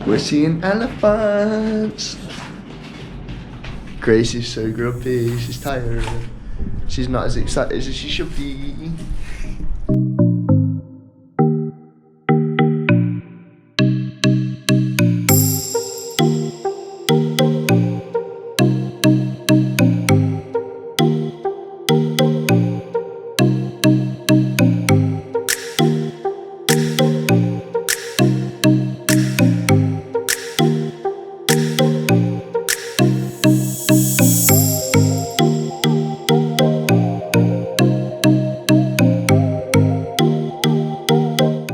We're seeing elephants. Grace is so grumpy, she's tired. She's not as excited as she should be.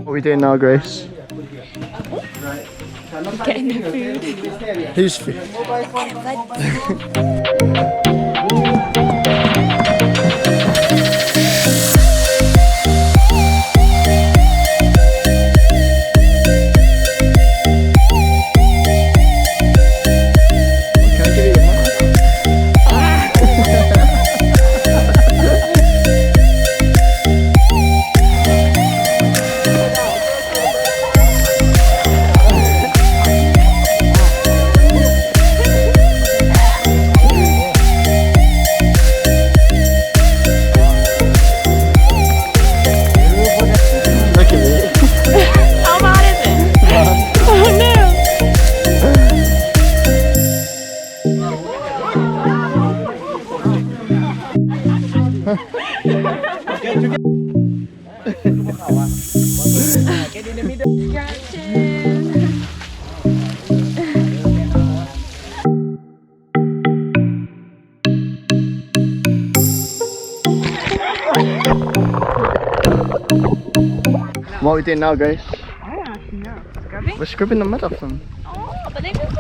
What are we doing now, Grace? Getting the food. Who's food? What are we doing now, Grace? I don't actually know. Scrubbing? We're scrubbing the mud off them. Oh, but they just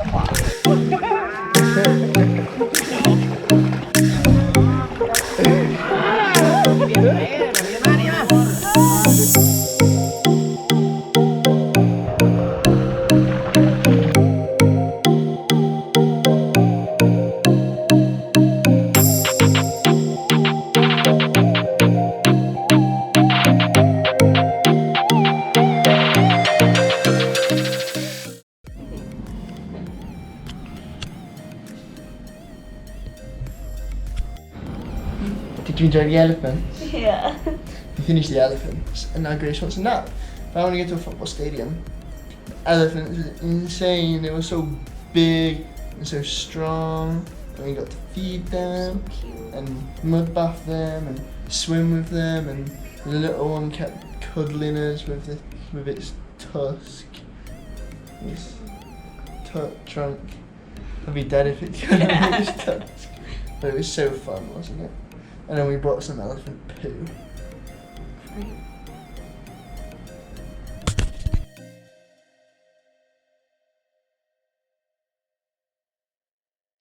Did you enjoy the elephants? yeah. We finished the elephants and now Grace wants a nap. But I want to go to a football stadium. The elephants were insane. They were so big and so strong. And we got to feed them and mud bath them and swim with them, and the little one kept cuddling us with its tusk. Its trunk. I'd be dead if it cuddled its tusk. But it was so fun, wasn't it? And then we brought some elephant poo.